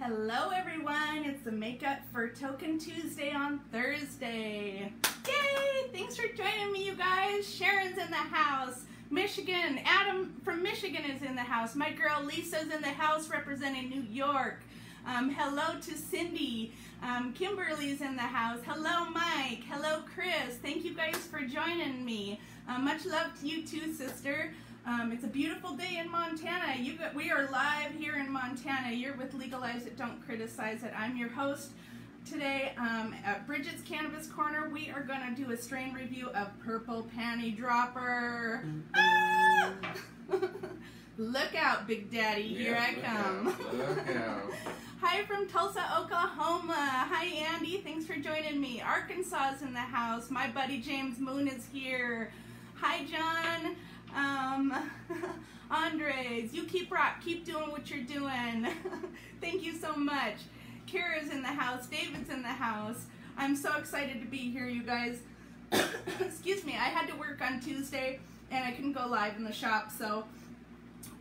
Hello everyone, it's the Makeup for Token Tuesday on Thursday. Yay! Thanks for joining me, you guys. Sharon's in the house. Michigan, Adam from Michigan is in the house. My girl Lisa's in the house representing New York. Hello to Cindy. Kimberly's in the house. Hello Mike. Hello Chris. Thank you guys for joining me. Much love to you too, sister. It's a beautiful day in Montana. We are live here in Montana. You're with Legalize It, Don't Criticize It. I'm your host today at Bridget's Cannabis Corner. We are going to do a strain review of Purple Panty Dropper. Ah! Look out, Big Daddy. Here I come. Look out. Hi from Tulsa, Oklahoma. Hi, Andy. Thanks for joining me. Arkansas is in the house. My buddy James Moon is here. Hi, John. Andres, you keep doing what you're doing. Thank you so much. Kara's in the house. David's in the house. I'm so excited to be here, you guys. Excuse me, I had to work on Tuesday and I couldn't go live in the shop, so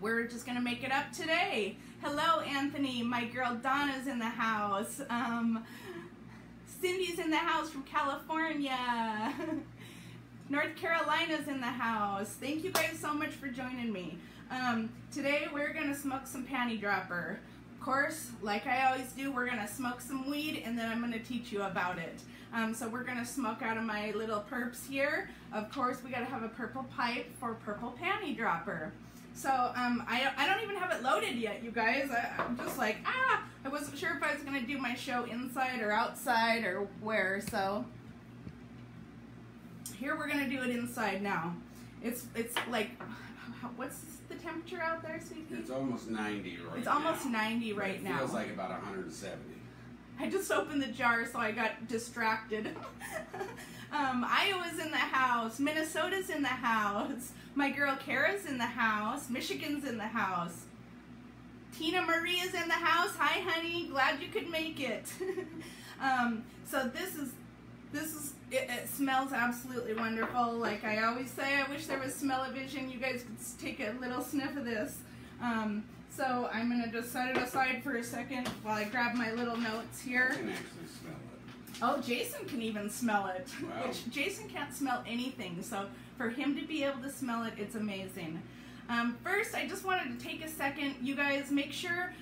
we're just gonna make it up today. Hello, Anthony. My girl Donna's in the house. Cindy's in the house from California. North Carolina's in the house. Thank you guys so much for joining me. Today we're gonna smoke some panty dropper. Of course, like I always do, we're gonna smoke some weed and then I'm gonna teach you about it. So we're gonna smoke out of my little perps here. Of course, we gotta have a purple pipe for Purple Panty Dropper. So I don't even have it loaded yet, you guys. I'm just like, I wasn't sure if I was gonna do my show inside or outside or where, so. Here we're gonna do it inside now. It's like, what's the temperature out there, sweetie? It's almost 90 right now. It's almost 90 right now. It feels like about 170. I just opened the jar, so I got distracted. Iowa's in the house. Minnesota's in the house. My girl Kara's in the house. Michigan's in the house. Tina Maria's in the house. Hi, honey. Glad you could make it. So it smells absolutely wonderful. Like I always say, I wish there was smell-o-vision. You guys could take a little sniff of this. So I'm going to just set it aside for a second while I grab my little notes here. I can actually smell it. Oh, Jason can even smell it. Wow. Which Jason can't smell anything. So for him to be able to smell it, it's amazing. First, I just wanted to take a second. You guys make sure,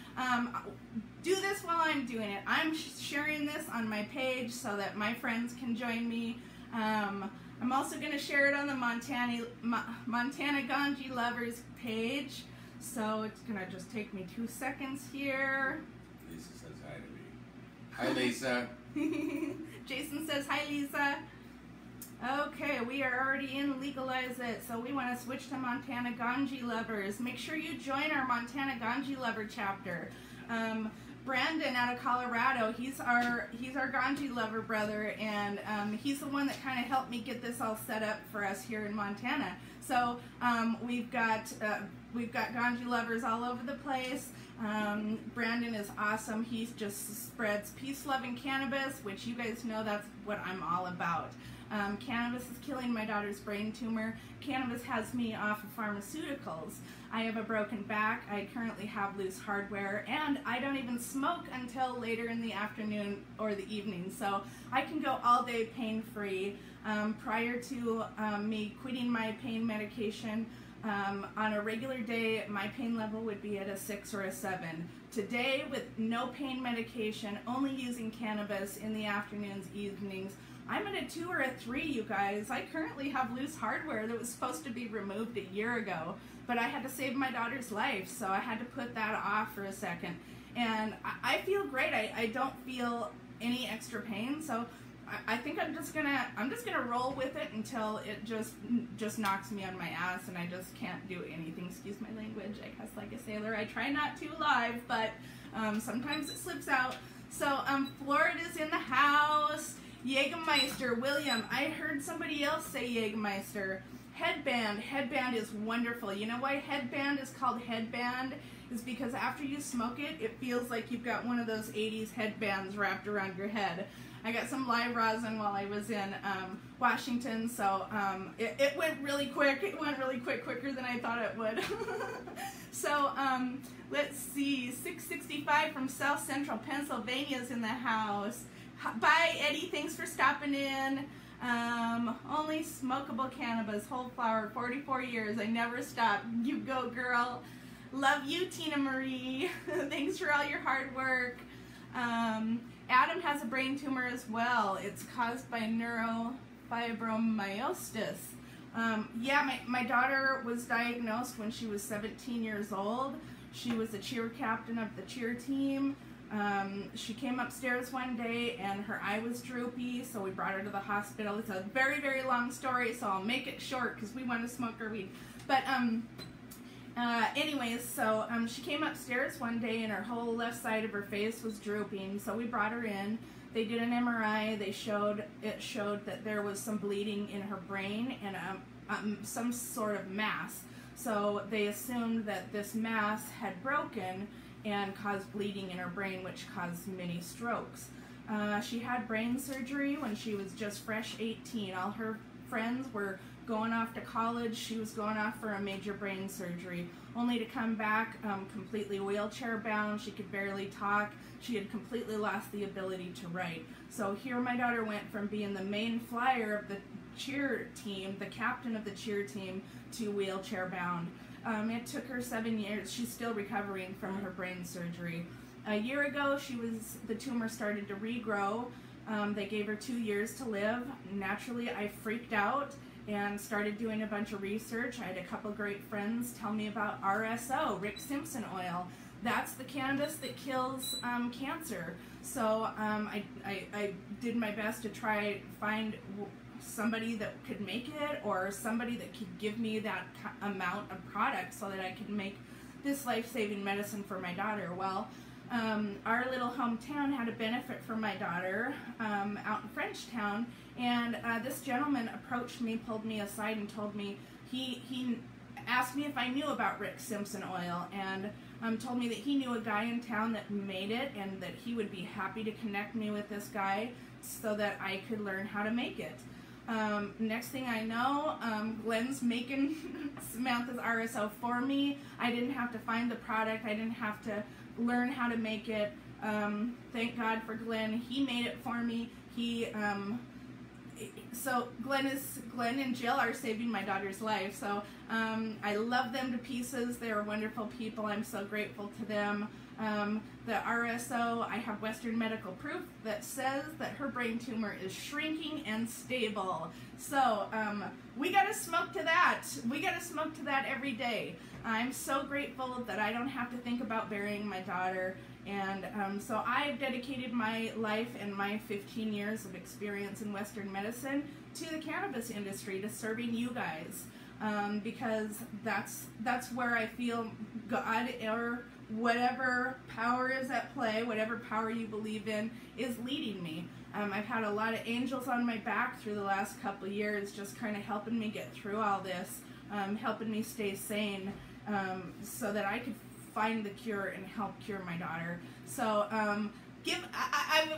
do this while I'm doing it. I'm sharing this on my page so that my friends can join me. I'm also going to share it on the Montana Ganji Lovers page. So it's going to just take me 2 seconds here. Lisa says hi to me. Hi, Lisa. Jason says hi, Lisa. Okay, we are already in Legalize It, so we want to switch to Montana Ganji Lovers. Make sure you join our Montana Ganji Lover chapter. Brandon out of Colorado, he's our Ganji Lover brother, and he's the one that kind of helped me get this all set up for us here in Montana. So we've got Ganji Lovers all over the place. Brandon is awesome. He just spreads peace-loving cannabis, which you guys know that's what I'm all about. Cannabis is killing my daughter's brain tumor. Cannabis has me off of pharmaceuticals. I have a broken back. I currently have loose hardware, and I don't even smoke until later in the afternoon or the evening. So I can go all day pain-free. Prior to me quitting my pain medication, on a regular day, my pain level would be at a 6 or a 7. Today, with no pain medication, only using cannabis in the afternoons, evenings, I'm at a 2 or a 3, you guys. I currently have loose hardware that was supposed to be removed a year ago, but I had to save my daughter's life, so I had to put that off for a second. And I feel great. I don't feel any extra pain, so I think I'm just gonna roll with it until it just knocks me on my ass and I just can't do anything. Excuse my language. I cuss like a sailor. I try not to live, but sometimes it slips out. So Florida's in the house. Jägermeister, William. I heard somebody else say Jägermeister. Headband is wonderful. You know why headband is called headband? Is because after you smoke it, it feels like you've got one of those 80s headbands wrapped around your head. I got some live rosin while I was in Washington, so it went really quick. It went really quicker than I thought it would. So let's see, 665 from South Central Pennsylvania is in the house. Bye, Eddie. Thanks for stopping in. Only smokable cannabis, whole flower, 44 years. I never stop. You go, girl. Love you, Tina Marie. Thanks for all your hard work. Adam has a brain tumor as well. It's caused by neurofibromatosis. Yeah, my daughter was diagnosed when she was 17 years old. She was the cheer captain of the cheer team. She came upstairs one day and her eye was droopy, so we brought her to the hospital. It's a very, very long story, so I'll make it short because we want to smoke our weed. But anyways, so she came upstairs one day and her whole left side of her face was drooping, so we brought her in. They did an MRI. It showed that there was some bleeding in her brain and some sort of mass. So they assumed that this mass had broken and caused bleeding in her brain, which caused many strokes. She had brain surgery when she was just fresh 18. All her friends were going off to college. She was going off for a major brain surgery, only to come back completely wheelchair bound. She could barely talk. She had completely lost the ability to write. So here my daughter went from being the main flyer of the cheer team, the captain of the cheer team, to wheelchair bound. It took her 7 years. She's still recovering from her brain surgery. A year ago, the tumor started to regrow. They gave her 2 years to live. Naturally, I freaked out and started doing a bunch of research. I had a couple great friends tell me about RSO, Rick Simpson oil. That's the cannabis that kills cancer. So I did my best to try find somebody that could make it, or somebody that could give me that amount of product so that I could make this life-saving medicine for my daughter. Well, our little hometown had a benefit for my daughter out in Frenchtown, and this gentleman approached me, pulled me aside, and told me, he asked me if I knew about Rick Simpson oil, and told me that he knew a guy in town that made it, and that he would be happy to connect me with this guy so that I could learn how to make it. Next thing I know, Glenn's making Samantha's RSO for me. I didn't have to find the product. I didn't have to learn how to make it. Thank God for Glenn. He made it for me. So Glenn and Jill are saving my daughter's life. So I love them to pieces. They're wonderful people. I'm so grateful to them. The RSO, I have Western medical proof that says that her brain tumor is shrinking and stable. So we gotta smoke to that. We gotta smoke to that every day. I'm so grateful that I don't have to think about burying my daughter. And so I've dedicated my life and my 15 years of experience in Western medicine to the cannabis industry, to serving you guys, because that's where I feel God, or whatever power is at play, whatever power you believe in, is leading me. I've had a lot of angels on my back through the last couple of years, just kind of helping me get through all this, helping me stay sane, so that I could find the cure and help cure my daughter. So I'm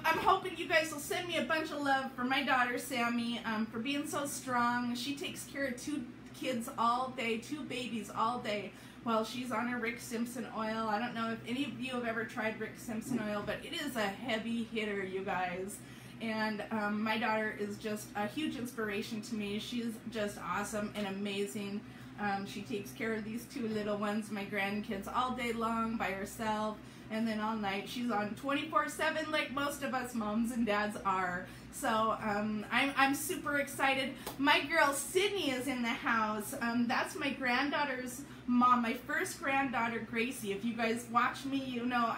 hoping you guys will send me a bunch of love for my daughter Sammy, for being so strong. She takes care of 2 kids all day, 2 babies all day, while she's on her Rick Simpson oil. I don't know if any of you have ever tried Rick Simpson oil, but it is a heavy hitter, you guys. And my daughter is just a huge inspiration to me. She's just awesome and amazing. She takes care of these 2 little ones, my grandkids, all day long by herself, and then all night. She's on 24/7 like most of us moms and dads are. So I'm super excited. My girl Sydney is in the house. That's my granddaughter's mom, my first granddaughter, Gracie. If you guys watch me, you know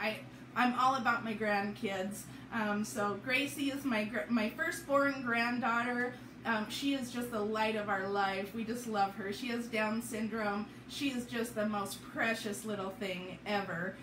I'm all about my grandkids. So Gracie is my firstborn granddaughter. She is just the light of our life. We just love her. She has Down syndrome. She is just the most precious little thing ever.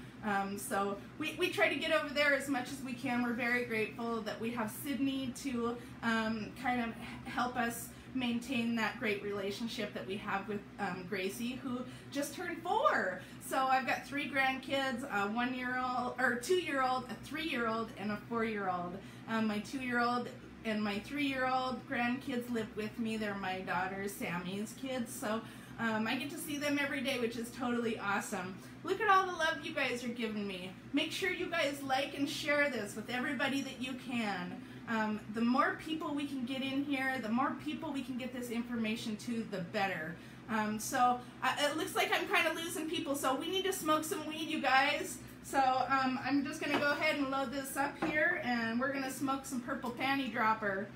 So we try to get over there as much as we can. We're very grateful that we have Sydney to kind of help us maintain that great relationship that we have with Gracie, who just turned 4. So I've got 3 grandkids, a 1-year-old, or 2-year-old, a 3-year-old, and a 4-year-old. My 2-year-old and my 3-year-old grandkids live with me. They're my daughter Sammy's kids, so I get to see them every day, which is totally awesome. Look at all the love you guys are giving me. Make sure you guys like and share this with everybody that you can. The more people we can get in here, the more people we can get this information to, the better. So it looks like I'm kind of losing people, so we need to smoke some weed, you guys. So I'm just going to go ahead and load this up here, and we're going to smoke some purple panty dropper.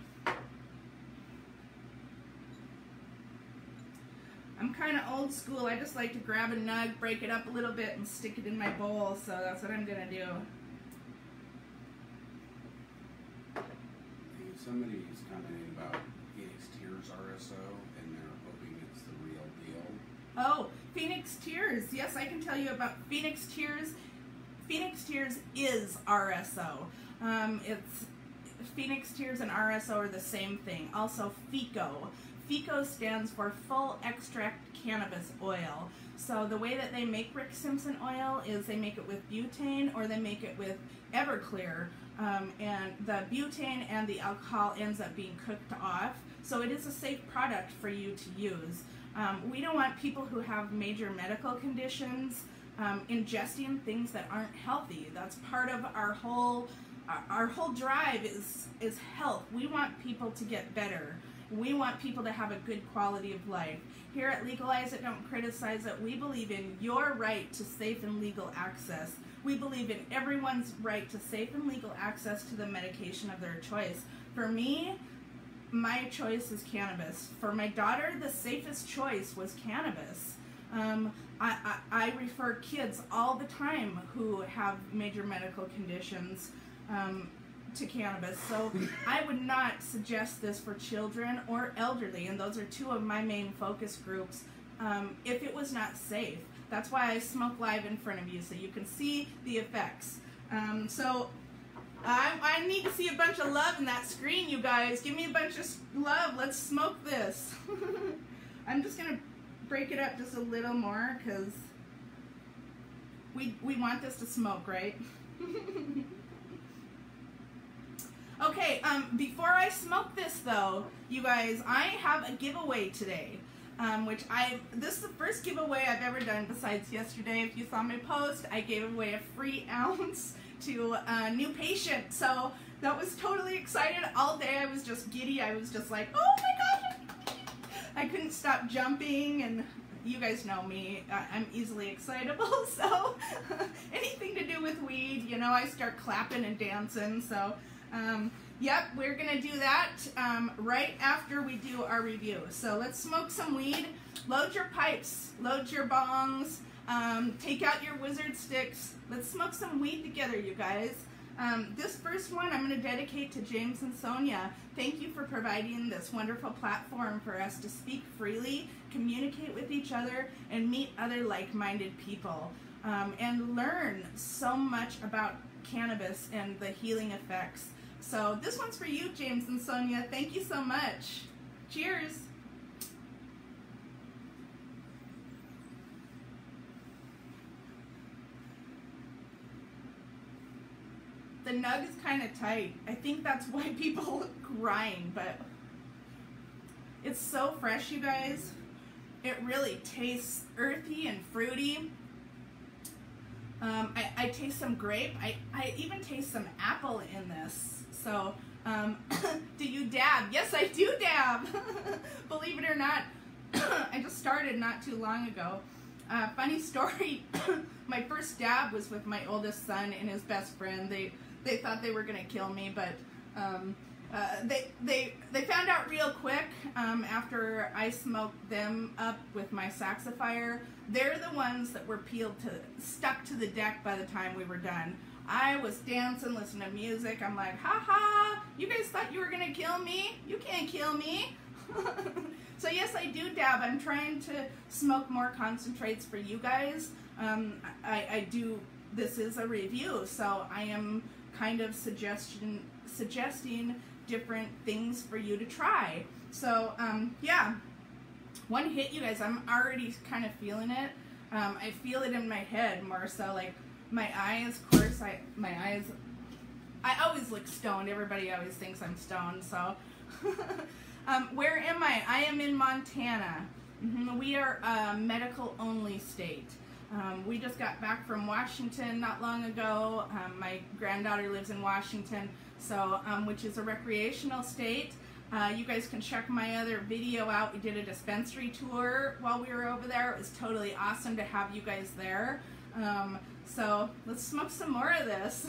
I'm kind of old school. I just like to grab a nug, break it up a little bit, and stick it in my bowl, so that's what I'm going to do. Somebody is commenting about Phoenix Tears RSO, and they're hoping it's the real deal. Oh, Phoenix Tears. Yes, I can tell you about Phoenix Tears. Phoenix Tears is RSO. It's Phoenix Tears and RSO are the same thing. Also, FECO. FECO stands for Full Extract Cannabis Oil. So the way that they make Rick Simpson oil is they make it with butane, or they make it with Everclear. And the butane and the alcohol ends up being cooked off. So it is a safe product for you to use. We don't want people who have major medical conditions ingesting things that aren't healthy. That's part of our whole drive is health. We want people to get better. We want people to have a good quality of life. Here at Legalize It, Don't Criticize It, we believe in your right to safe and legal access. We believe in everyone's right to safe and legal access to the medication of their choice. For me, my choice is cannabis. For my daughter, the safest choice was cannabis. I refer kids all the time who have major medical conditions to cannabis. So I would not suggest this for children or elderly, and those are 2 of my main focus groups, if it was not safe. That's why I smoke live in front of you, so you can see the effects. So I need to see a bunch of love in that screen, you guys. Give me a bunch of love. Let's smoke this. I'm just going to break it up just a little more, because we want this to smoke, right? Okay, before I smoke this, though, you guys, I have a giveaway today. This is the first giveaway I've ever done besides yesterday. If you saw my post, I gave away a free ounce to a new patient. So that was totally excited. All day I was just giddy. I was just like, oh my gosh. I couldn't stop jumping, and you guys know me. I'm easily excitable. So anything to do with weed, you know, I start clapping and dancing. So yep, we're gonna do that right after we do our review. So let's smoke some weed. Load your pipes, load your bongs, take out your wizard sticks. Let's smoke some weed together, you guys. This first one I'm going to dedicate to James and Sonia. Thank you for providing this wonderful platform for us to speak freely, communicate with each other, and meet other like-minded people, and learn so much about cannabis and the healing effects. So this one's for you, James and Sonia. Thank you so much. Cheers. The nug is kind of tight. I think that's why people grind, but it's so fresh, you guys. It really tastes earthy and fruity. I taste some grape. I even taste some apple in this. So, do you dab? Yes, I do dab. Believe it or not, I just started not too long ago. Funny story, my first dab was with my oldest son and his best friend. They thought they were gonna kill me, but they found out real quick after I smoked them up with my saxifier. They're the ones that were stuck to the deck by the time we were done. I was dancing, listening to music. I'm like, ha ha, you guys thought you were gonna kill me? You can't kill me. So yes, I do dab. I'm trying to smoke more concentrates for you guys. I do, this is a review, so I am kind of suggesting different things for you to try. So yeah, one hit, you guys, I'm already kind of feeling it. I feel it in my head more so, like my eyes, of course, I always look stoned. Everybody always thinks I'm stoned, so. Where am I? I am in Montana. We are a medical-only state. We just got back from Washington not long ago. My granddaughter lives in Washington, so which is a recreational state. You guys can check my other video out. We did a dispensary tour while we were over there. It was totally awesome to have you guys there. So let's smoke some more of this.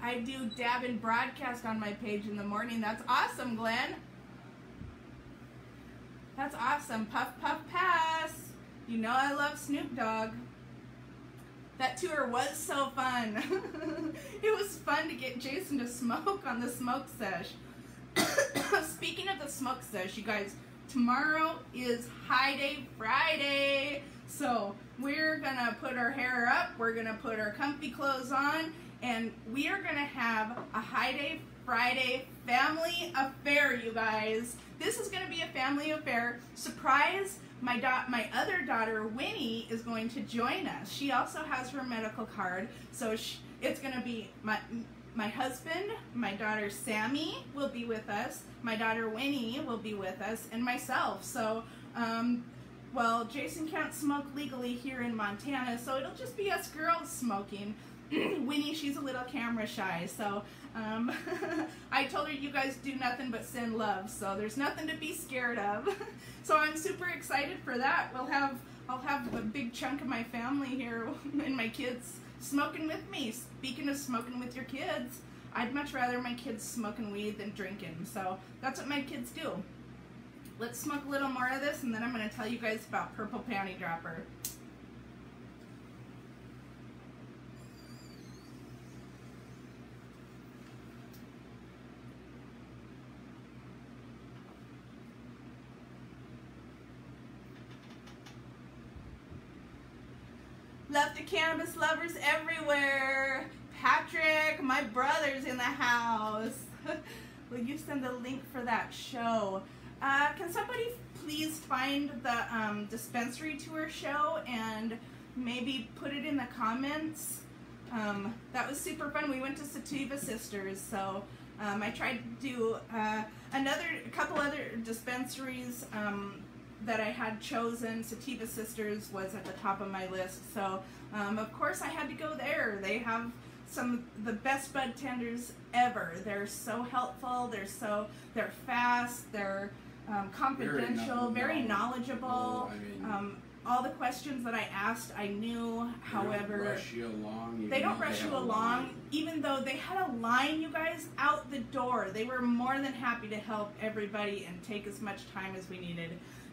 I do dab and broadcast on my page in the morning. That's awesome, Glenn. That's awesome. Puff, puff, pass. You know I love Snoop Dogg. That tour was so fun. It was fun to get Jason to smoke on the smoke sesh. Speaking of the smoke sesh, you guys, tomorrow is High Day Friday. So we're gonna put our hair up, we're gonna put our comfy clothes on, and we are gonna have a High Day Friday family affair, you guys. This is gonna be a family affair. Surprise, my other daughter, Winnie, is going to join us. She also has her medical card, so it's gonna be my husband, my daughter Sammy will be with us, my daughter Winnie will be with us, and myself. So, well, Jason can't smoke legally here in Montana, so it'll just be us girls smoking. Winnie, she's a little camera shy, so I told her you guys do nothing but send love, so there's nothing to be scared of. So I'm super excited for that. I'll have a big chunk of my family here and my kids smoking with me. Speaking of smoking with your kids, I'd much rather my kids smoking weed than drinking, so that's what my kids do. Let's smoke a little more of this, and then I'm going to tell you guys about Purple Panty Dropper. Love to cannabis lovers everywhere. Patrick, my brother's in the house. Will you send the link for that show? Can somebody please find the dispensary tour show and maybe put it in the comments? That was super fun. We went to Sativa Sisters, so I tried to do a couple other dispensaries that I had chosen. Sativa Sisters was at the top of my list, so of course I had to go there. They have some of the best bud tenders ever. They're so helpful, they're fast, they're confidential, very knowledgeable. I mean, all the questions that I asked, I knew. However, they don't rush you along, even though they had a line, you guys, out the door. They were more than happy to help everybody and take as much time as we needed.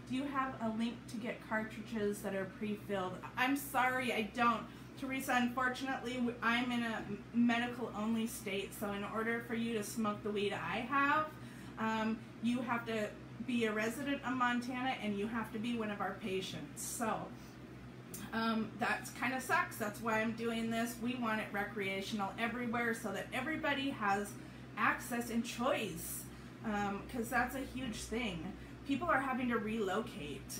Do you have a link to get cartridges that are pre-filled? I'm sorry, I don't. Teresa, unfortunately, I'm in a medical-only state, so in order for you to smoke the weed I have, you have to be a resident of Montana and you have to be one of our patients. So that kind of sucks. That's why I'm doing this. We want it recreational everywhere so that everybody has access and choice, because that's a huge thing. People are having to relocate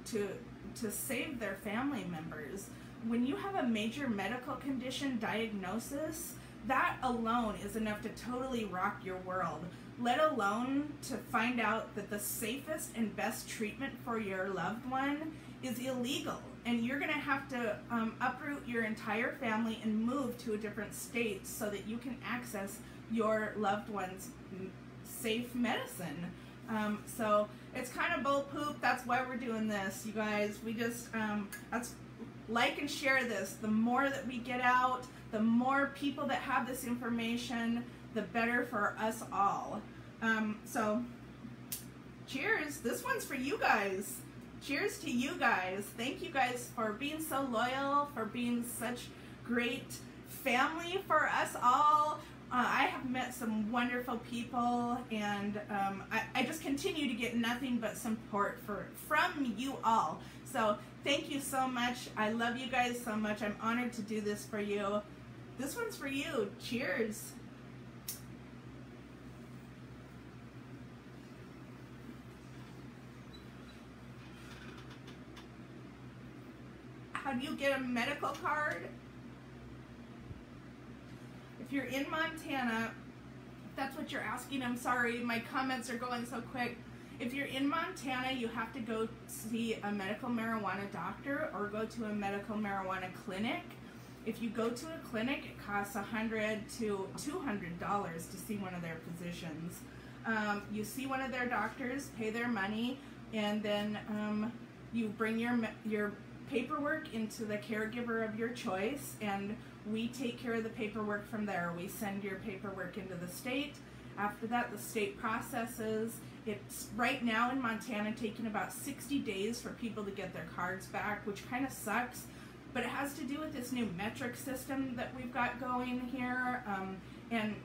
to save their family members. When you have a major medical condition diagnosis, that alone is enough to totally rock your world, let alone to find out that the safest and best treatment for your loved one is illegal, and you're going to have to uproot your entire family and move to a different state so that you can access your loved one's safe medicine. So it's kind of bull poop. That's why we're doing this, you guys. We just like and share this. The more that we get out, the more people that have this information, the better for us all. So cheers. This one's for you guys. Cheers to you guys. Thank you guys for being so loyal, for being such great family for us all. I have met some wonderful people, and I just continue to get nothing but support from you all. So thank you so much. I love you guys so much. I'm honored to do this for you. This one's for you. Cheers. How do you get a medical card? If you're in Montana, if that's what you're asking, I'm sorry, my comments are going so quick. If you're in Montana, you have to go see a medical marijuana doctor or go to a medical marijuana clinic. If you go to a clinic, it costs $100 to $200 to see one of their physicians. You see one of their doctors, pay their money, and then you bring your paperwork into the caregiver of your choice, and we take care of the paperwork from there. We send your paperwork into the state. After that, the state processes. It's right now in Montana taking about 60 days for people to get their cards back, which kind of sucks, but it has to do with this new metric system that we've got going here. And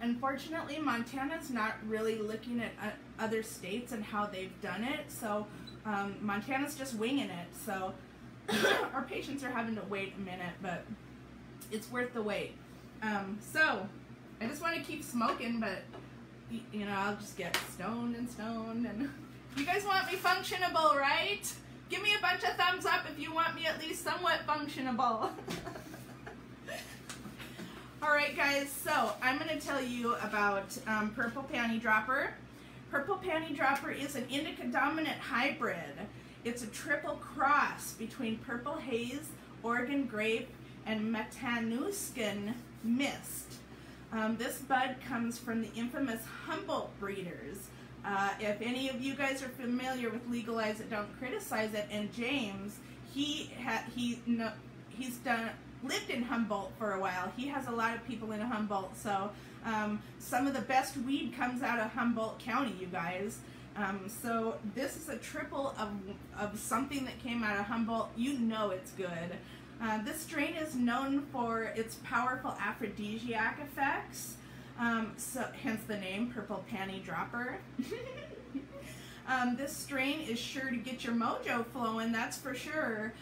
unfortunately, Montana's not really looking at other states and how they've done it, so Montana's just winging it. So our patients are having to wait a minute, but it's worth the wait. So I just want to keep smoking, but you know, I'll just get stoned and you guys want me functionable, right? Give me a bunch of thumbs up if you want me at least somewhat functionable. Alright guys, so I'm going to tell you about Purple Panty Dropper. Purple Panty Dropper is an indica dominant hybrid. It's a triple cross between Purple Haze, Oregon Grape, and Matanuska Mist. This bud comes from the infamous Humboldt breeders. If any of you guys are familiar with Legalize It, Don't Criticize It, and James, he's lived in Humboldt for a while. He has a lot of people in Humboldt, so some of the best weed comes out of Humboldt County, you guys. So this is a triple of something that came out of Humboldt. You know it's good. This strain is known for its powerful aphrodisiac effects, so hence the name Purple Panty Dropper. This strain is sure to get your mojo flowing, that's for sure.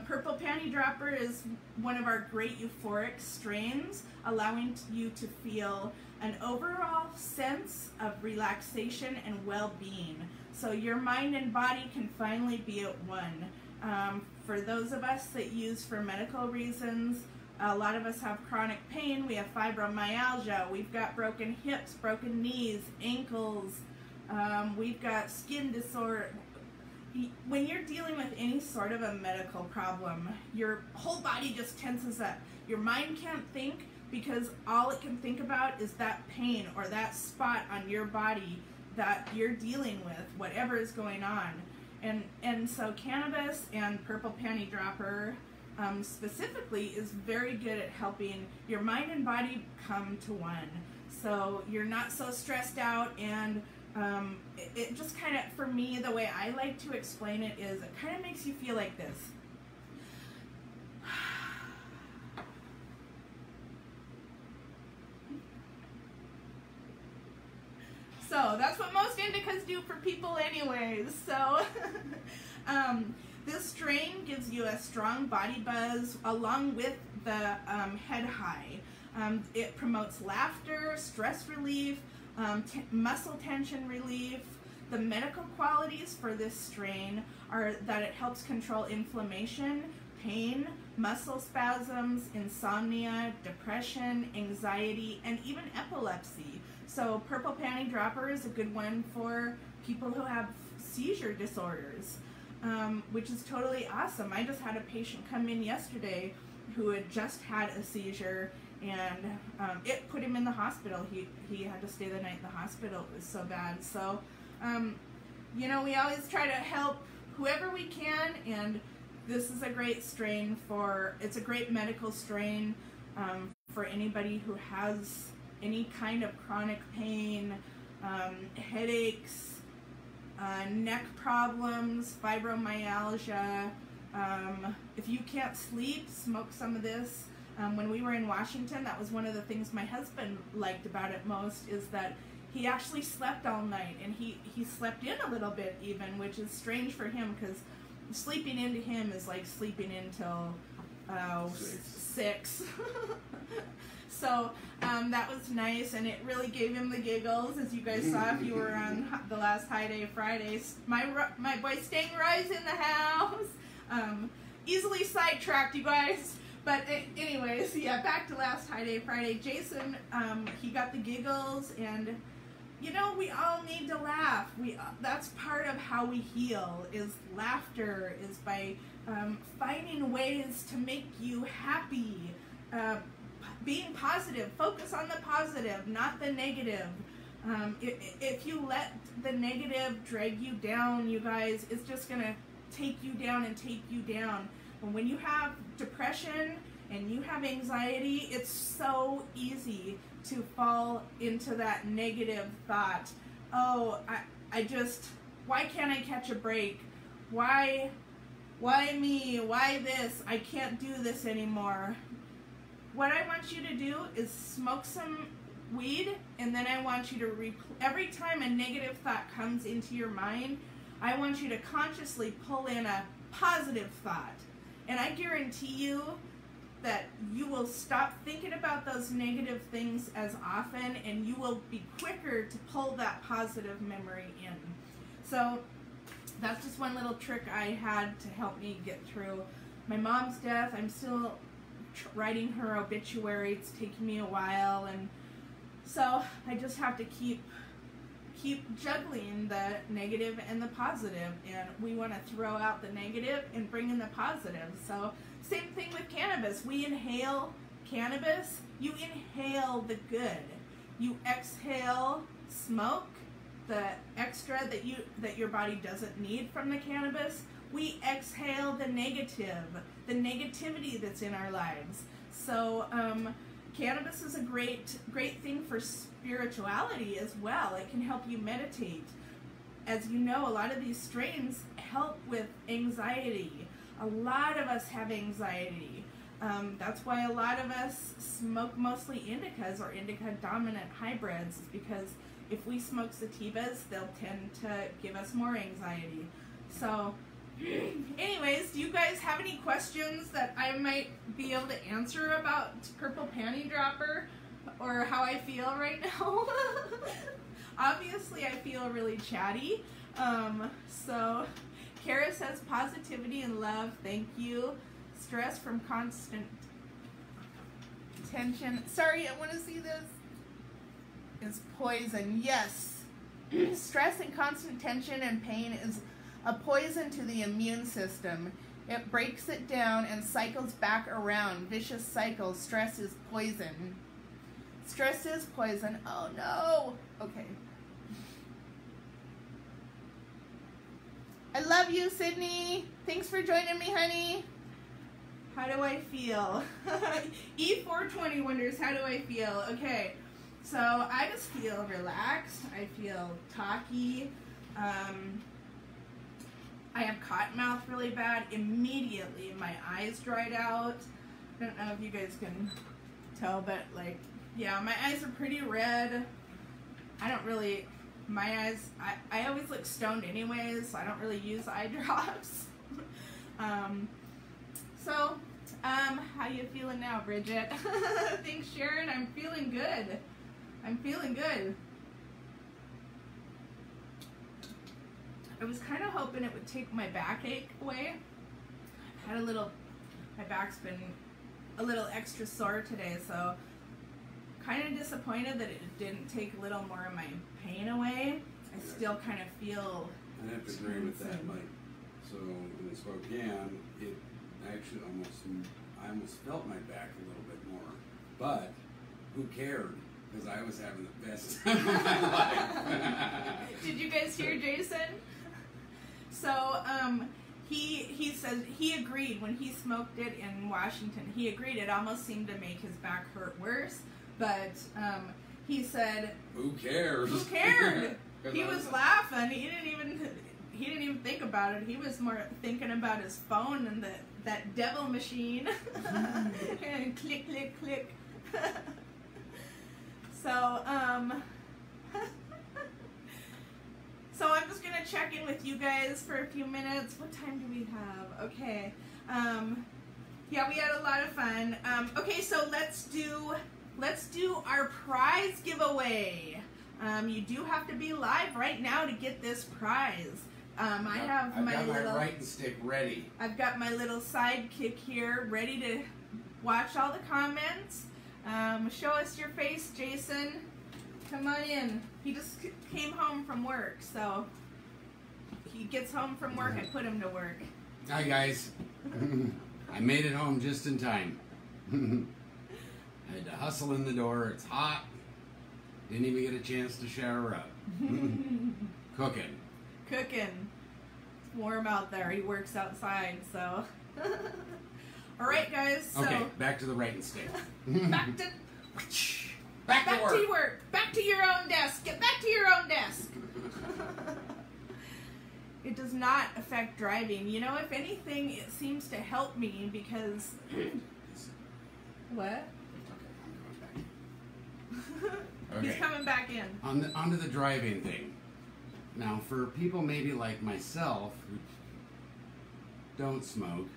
Purple Panty Dropper is one of our great euphoric strains, allowing you to feel an overall sense of relaxation and well-being. So your mind and body can finally be at one. For those of us that use for medical reasons, a lot of us have chronic pain. We have fibromyalgia, we've got broken hips, broken knees, ankles, we've got skin disorder. When you're dealing with any sort of a medical problem, your whole body just tenses up. Your mind can't think because all it can think about is that pain or that spot on your body that you're dealing with, whatever is going on. And so cannabis and Purple Panty Dropper specifically is very good at helping your mind and body come to one. So you're not so stressed out, and it just kind of, for me, the way I like to explain it is it kind of makes you feel like this. So that's what most indicas do for people anyways. So this strain gives you a strong body buzz along with the head high. It promotes laughter, stress relief, muscle tension relief. The medical qualities for this strain are that it helps control inflammation, pain, muscle spasms, insomnia, depression, anxiety, and even epilepsy. So Purple Panty Dropper is a good one for people who have seizure disorders, which is totally awesome. I just had a patient come in yesterday who had just had a seizure, and it put him in the hospital. He had to stay the night in the hospital. It was so bad. So, you know, we always try to help whoever we can, and this is a great strain it's a great medical strain for anybody who has any kind of chronic pain, headaches, neck problems, fibromyalgia. If you can't sleep, smoke some of this. When we were in Washington, that was one of the things my husband liked about it most, is that he actually slept all night, and he slept in a little bit even, which is strange for him, because sleeping into him is like sleeping until 6. So that was nice, and it really gave him the giggles, as you guys saw if you were on the last High Day Fridays. My boy Stang Roy's in the house. Easily sidetracked, you guys. But anyways, yeah, back to last High Day Friday. Jason, he got the giggles, and you know, we all need to laugh. That's part of how we heal, is laughter, is by finding ways to make you happy, being positive. Focus on the positive, not the negative. If you let the negative drag you down, you guys, it's just going to take you down and take you down. And when you have depression and you have anxiety, it's so easy to fall into that negative thought. Oh, why can't I catch a break? Why me? Why this? I can't do this anymore. What I want you to do is smoke some weed, and then I want you to, every time a negative thought comes into your mind, I want you to consciously pull in a positive thought. And I guarantee you that you will stop thinking about those negative things as often, and you will be quicker to pull that positive memory in. So that's just one little trick I had to help me get through my mom's death. I'm still writing her obituary. It's taking me a while, and so I just have to keep juggling the negative and the positive, and we want to throw out the negative and bring in the positive. So same thing with cannabis. We inhale cannabis, you inhale the good. You exhale smoke, the extra that your body doesn't need from the cannabis. We exhale the negative, the negativity that's in our lives. So cannabis is a great thing for spirituality as well. It can help you meditate. As you know, a lot of these strains help with anxiety. A lot of us have anxiety. That's why a lot of us smoke mostly indicas or indica dominant hybrids, because if we smoke sativas, they'll tend to give us more anxiety. So anyways, do you guys have any questions that I might be able to answer about Purple Panty Dropper or how I feel right now? Obviously, I feel really chatty. So Kara says positivity and love. Thank you. Stress from constant tension. Sorry, I want to see this. Is poison. Yes. Stress and constant tension and pain is a poison to the immune system. It breaks it down and cycles back around. Vicious cycles. Stress is poison. Stress is poison. Oh no. Okay. I love you, Sydney. Thanks for joining me, honey. How do I feel? E420 wonders, how do I feel? Okay, so I just feel relaxed. I feel talky. I have cotton mouth really bad. Immediately, my eyes dried out. I don't know if you guys can tell, but like, yeah, my eyes are pretty red. I don't really, my eyes, I always look stoned anyways, so I don't really use eye drops. How you feeling now, Bridget? Thanks, Sharon. I'm feeling good. I'm feeling good. I was kind of hoping it would take my backache away. I've had my back's been a little extra sore today, so kind of disappointed that it didn't take a little more of my pain away. I still kind of feel... I have to agree with that, Mike. So in Spokane, it actually I almost felt my back a little bit more. But who cared? Because I was having the best time of my life. Did you guys hear Jason? So he said he agreed when he smoked it in Washington. He agreed it almost seemed to make his back hurt worse. But he said, "Who cares? Who cared?" He was laughing. He didn't even think about it. He was more thinking about his phone and that that devil machine. And click, click, click. So, so I'm just gonna check in with you guys for a few minutes. What time do we have? Okay. Yeah, we had a lot of fun. Okay, so let's do our prize giveaway. You do have to be live right now to get this prize. I've got my writing stick ready. I've got my little sidekick here ready to watch all the comments. Show us your face, Jason. Come on in. He just came home from work, so he gets home from work, I put him to work. Hi, guys. I made it home just in time. I had to hustle in the door. It's hot. Didn't even get a chance to shower up. Cooking. Cooking. It's warm out there. He works outside, so. All right, guys. So okay, back to the writing stick. back to work. Back to your own desk. Get back to your own desk. It does not affect driving. You know, if anything, it seems to help me because. What? Okay. He's coming back in. Onto the driving thing. Now, for people maybe like myself who don't smoke,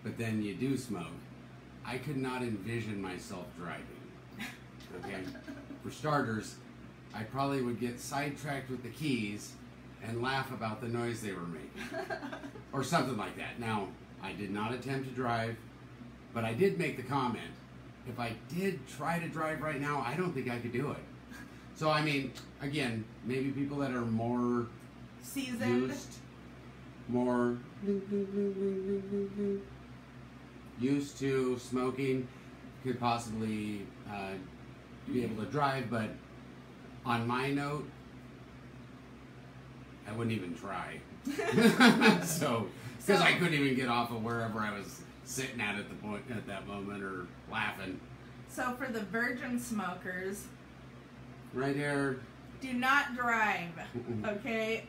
but then you do smoke, I could not envision myself driving. Okay? For starters, I probably would get sidetracked with the keys and laugh about the noise they were making. Or something like that. Now, I did not attempt to drive, but I did make the comment, if I did try to drive right now, I don't think I could do it. So, I mean, again, maybe people that are more seasoned, more used to smoking could possibly be able to drive, but on my note, I wouldn't even try. So, because I couldn't even get off of wherever I was sitting at that moment, or laughing. So for the virgin smokers, right here, do not drive. Okay,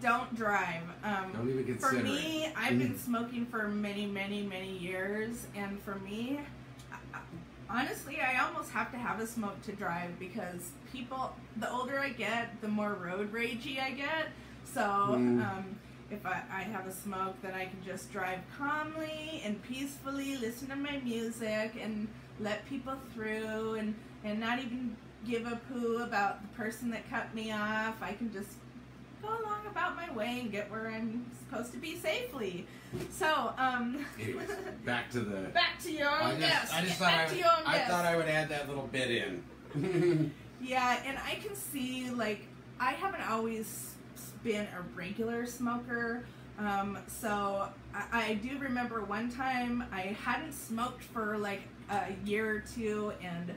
don't drive. Don't even consider For me, it. I've been smoking for many, many, many years, and for me, honestly, I almost have to have a smoke to drive because the older I get, the more road ragey I get. So if I have a smoke, then I can just drive calmly and peacefully, listen to my music, and let people through, and not even give a poo about the person that cut me off. I can just go along about my way and get where I'm supposed to be safely. So, anyways, back to your own desk. I thought I would add that little bit in. Yeah, and I can see, like, I haven't always been a regular smoker, so I do remember one time I hadn't smoked for like a year or two, and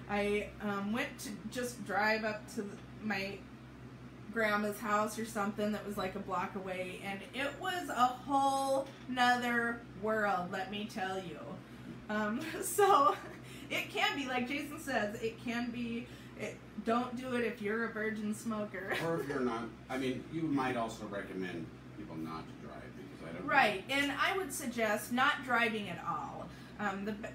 I went to just drive up to my grandma's house or something that was like a block away, and it was a whole nother world, let me tell you. So it can be, like Jason says, it can be. Don't do it if you're a virgin smoker. Or if you're not. I mean, you might also recommend people not to drive because I don't. Right, and I would suggest not driving at all.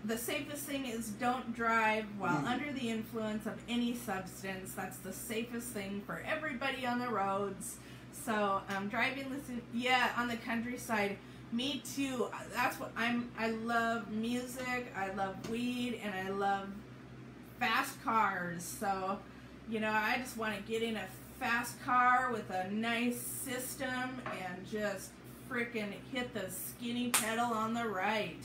The safest thing is don't drive while under the influence of any substance. That's the safest thing for everybody on the roads. So driving, on the countryside. Me too. That's what I love music. I love weed, and I love fast cars. So, you know, I just want to get in a fast car with a nice system and just frickin' hit the skinny pedal on the right.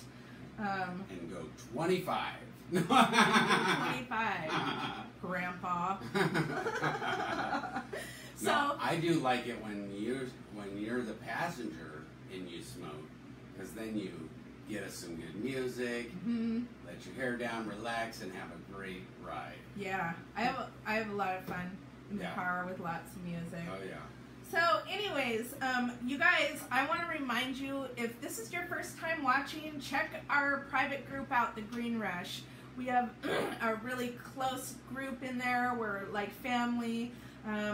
And go 25. 25, Grandpa. So no, I do like it when you're the passenger and you smoke, because then you get us some good music, let your hair down, relax, and have a great ride. Yeah, I have a lot of fun in the car with lots of music. Oh yeah. So anyways, you guys, I want to remind you, if this is your first time watching, check our private group out, the Green Rush. We have a really close group in there. We're like family.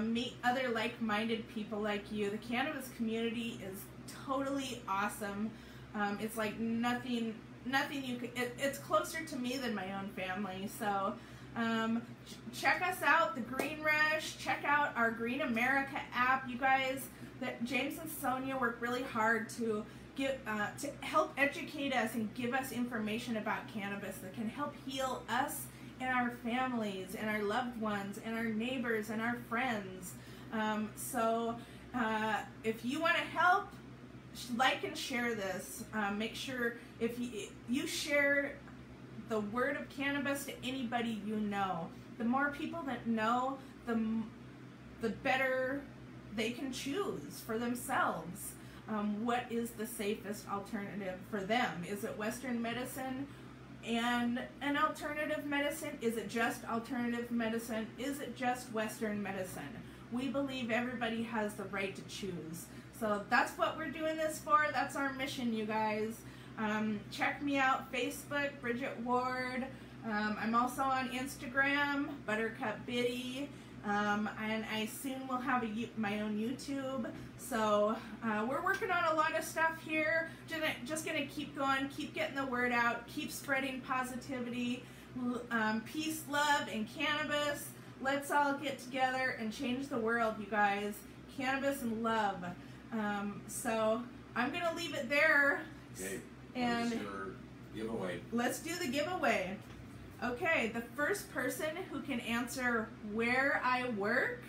Meet other like-minded people like you. The cannabis community is totally awesome. It's like nothing you could, it's closer to me than my own family. So check us out, the Green Rush. Check out our Green America app. You guys, that James and Sonia work really hard to to help educate us and give us information about cannabis that can help heal us and our families and our loved ones and our neighbors and our friends. So if you want to help, like and share this. Make sure if you share the word of cannabis to anybody you know. The more people that know, the better they can choose for themselves. What is the safest alternative for them? Is it Western medicine and an alternative medicine? Is it just alternative medicine? Is it just Western medicine? We believe everybody has the right to choose. So that's what we're doing this for. That's our mission, you guys. Check me out, Facebook, Bridget Ward. I'm also on Instagram, Buttercup Biddy. And I soon will have my own YouTube. So we're working on a lot of stuff here. Just gonna keep going, keep getting the word out, keep spreading positivity, peace, love, and cannabis. Let's all get together and change the world, you guys. Cannabis and love. So I'm gonna leave it there. Okay. And what's your giveaway? Let's do the giveaway. Okay, the first person who can answer where I work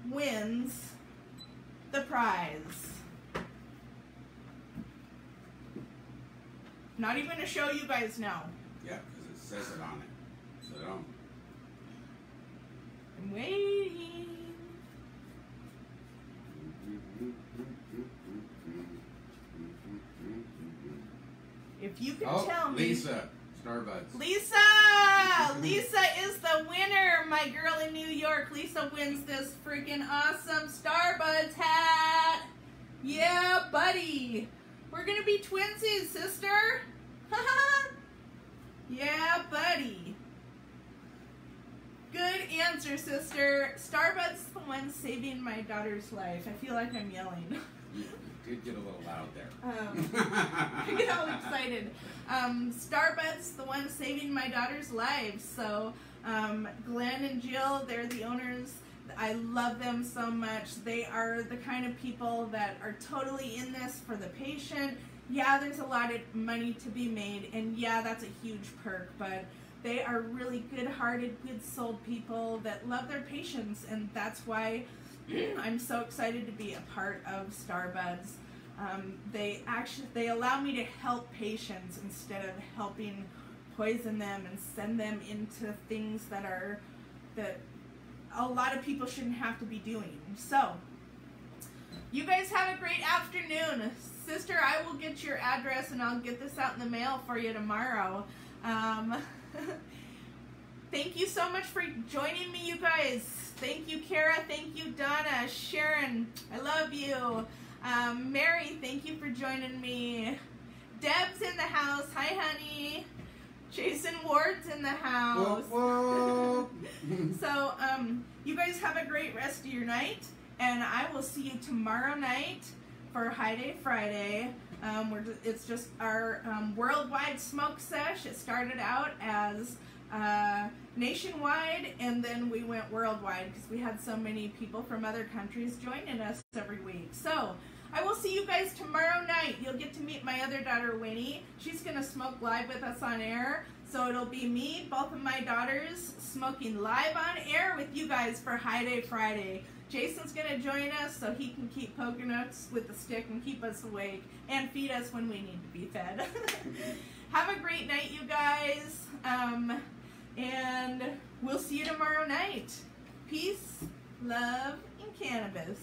wins the prize. Not even to show you guys now. Yeah, because it says it on it. So don't. I'm waiting. If you can tell me. Lisa, Starbucks. Lisa is the winner, my girl in New York. Lisa wins this freaking awesome Starbucks hat. Yeah, buddy. We're gonna be twinsies, sister. Yeah, buddy. Good answer, sister. Starbucks is the one saving my daughter's life. I feel like I'm yelling. You did get a little loud there. I get all excited. Starbucks, the one saving my daughter's life. So Glenn and Jill, they're the owners. I love them so much. They are the kind of people that are totally in this for the patient. Yeah, there's a lot of money to be made, and yeah, that's a huge perk, but they are really good-hearted, good-souled people that love their patients, and that's why I'm so excited to be a part of Starbuds. They allow me to help patients instead of helping poison them and send them into things that a lot of people shouldn't have to be doing. So, you guys have a great afternoon. Sister, I will get your address and I'll get this out in the mail for you tomorrow. Thank you so much for joining me, you guys. Thank you, Kara. Thank you, Donna. Sharon, I love you. Mary, thank you for joining me. Deb's in the house. Hi, honey. Jason Ward's in the house. Whoa, whoa. So, you guys have a great rest of your night, and I will see you tomorrow night for High Day Friday. It's just our worldwide smoke sesh. It started out as nationwide, and then we went worldwide because we had so many people from other countries joining us every week. So I will see you guys tomorrow night. You'll get to meet my other daughter, Winnie. She's going to smoke live with us on air. So it'll be me, both of my daughters, smoking live on air with you guys for High Day Friday. Jason's going to join us so he can keep poking us with the stick and keep us awake and feed us when we need to be fed. Have a great night, you guys. And we'll see you tomorrow night. Peace, love, and cannabis.